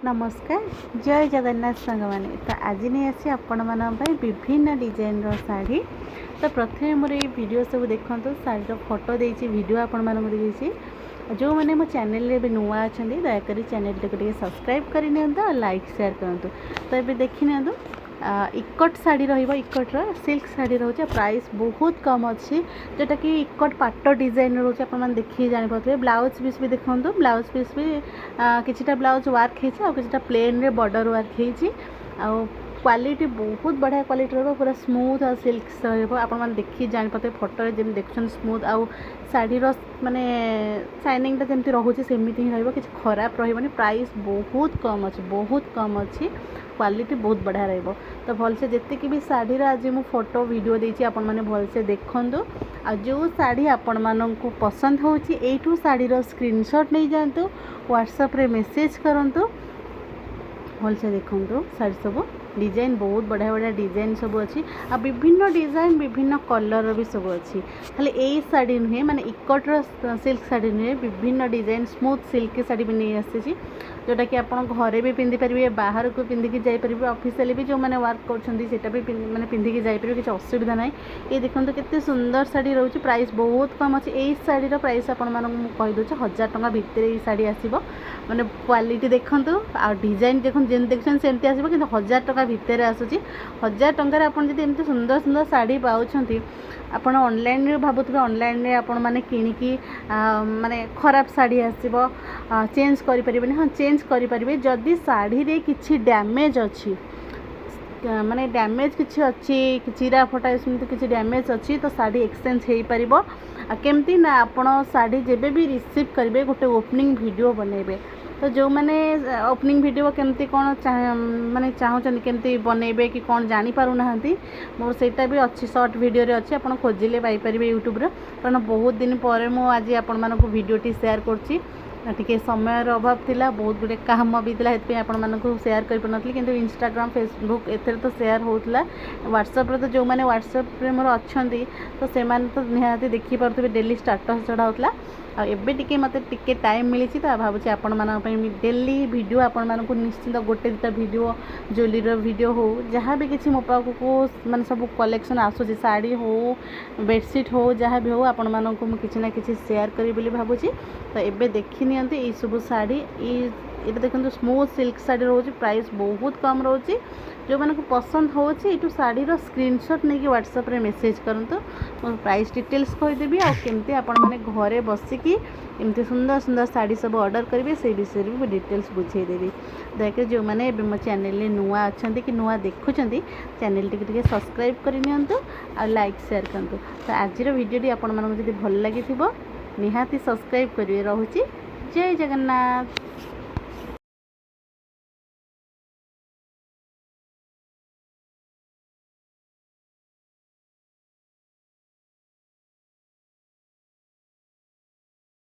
नमस्कार जय जगन्नाथ सांग मैंने तो आज नहीं आसी आपण भाई विभिन्न डिजाइन शाढ़ी। तो प्रथम मोर ये वीडियो सब देखो शाढ़ी फोटो देती वीडियो आपण मानक देती जो मैंने मो चैनल भी नुआ अच्छा दयाकोरी चैनल को सब्सक्राइब करनी और लाइक शेयर करूँ। तो ये देखी नि इकट शाढ़ी रकट्र सिल्क शाढ़ी रोचे प्राइस बहुत कम अच्छी जोटा कि इकट पाट डिजाइन रोचे आप देखिए जानीपे। ब्लाउज पीस भी देखो ब्लाउज पीस भी किछिटा ब्लाउज वर्क हो किछिटा प्लेन रे बॉर्डर वर्क हो क्वालिटी बहुत बढ़िया क्वालिटी रो पूरा स्मूथ और सिल्क आप देखिए जानीपे फोटो जमी देखुन स्मूथ आउ शाढ़ी माने शाइनिंग जमी रोचे सेमती ही रही खराब रही प्राइस बहुत कम अच्छी क्वालिटी बहुत बढ़िया रहिबो। तो भलसे जितकी भी शाढ़ीर आज मु फोटो वीडियो देछि आपण माने भलसे देखंतु आ जो शाढ़ी आपण माननकु पसंद होछि एठू शाढ़ीर स्क्रीनशॉट नहीं जांतु व्हाट्सएप रे मैसेज करंतु भलसे देखंतु शाढ़ी सब डिजाइन बहुत बढ़िया बढ़िया डिजाइन सब अच्छी आ विभिन्न डिजाइन विभिन्न कलर भी सब अच्छी खाली यही शाढ़ी नुहे माने इकट्र सिल्क शाढ़ी नुहे विभिन्न डिजाइन स्मूथ सिल्क शाढ़ी भी नहीं आसी जोटा कि आप घरे भी पिंधि पारे बाहर को पिंधिकी जापर ऑफिशियली भी जो मैंने वर्क कर मैंने पिंधिकी जापर किसी असुविधा ना। ये देखो केते सुंदर शाढ़ी रोचे प्राइस बहुत कम अच्छी यही शाढ़ीर प्राइस आपण कहीदे 1000 टंका भितर ये शाढ़ी आसो मैंने क्वालिटी देखूँ आ डिजाइन देखो जेन देखते सेमती आसो कि 1000 टंका भितर आसूँ 1000 टंकार आपड़ी एमती सुंदर सुंदर शाढ़ी पाँच आपण ऑनलाइन भावुवे ऑनलाइन आपण मैंने किणिकी माने खराब शाढ़ी आसो चेंज करें हाँ चेंज करें जदि शाढ़ी रे किछि डैमेज अच्छी माने डैमेज किछि अच्छी चिरा फटा इसमें किछि डैमेज अच्छी तो शाढ़ी एक्सचेंज हो पार केमती ना आपण शाढ़ी जेबे भी रिसीव करेंगे गोटे ओपनिंग वीडियो बनइबे। तो जो मैंने ओपनिंग वीडियो केमती कौन माने चाहूँ केमती बनइबे कि कौन जानी पारु नाहंती मोर सेटा भी अच्छी शॉर्ट वीडियो रे अच्छी आपण खोजिले पाई परिबे यूट्यूब रे कारण बहुत दिन पर मु आज आपण मानको वीडियोटी शेयर करछि टिके समय अभाव थिला बहुत गुटे काम भी थिला हेतपे आपण मानको शेयर कर पनथली किंतु इंस्टाग्राम फेसबुक एथरे तो शेयर होतला व्हाट्सएप रे तो जो माने व्हाट्सएप रे मोर अछंती तो से माने तो निहाती देखि परथबे डेली स्टेटस चढ़ा होतला आ एबे टिके मते टिके टाइम मिली तो भावुची आपण मानक पई डेली वीडियो आपण मानक निश्चित गोटे दुटा वीडियो ज्वेलरी वीडियो हो जहाँ भी किसी मो पाक को माने सब कलेक्शन आसुची साड़ी हो बेडशीट हो जहाँ भी हो आपण मानक किसी ना किसी शेयर करी बोली भावुची। तो एबे देखि नियंती ई सब साड़ी ये देखो स्मूथ सिल्क साड़ी रोचे प्राइस बहुत कम रोचे जो मन को पसंद होची एटू साड़ीर स्क्रीनशॉट नहीं कि व्हाट्सएप रे मैसेज करंतु प्राइस डिटेल्स कहीदेवी आ केमती आपण माने घरे बसिकी एमती सुंदर सुंदर साड़ी सब ऑर्डर करेंगे से विषय भी डिटेल्स बुझेदेवी। दयाकोरी जो मैंने मो चैनल नुआ अच्छा कि नुआ देखुं चैनल टी सब्सक्राइब करनी आ लाइक शेयर करूँ। तो आज वीडियो आपण मानक जदि भल लगी निहाती सब्सक्राइब करेंगे। रोची जय जगन्नाथ।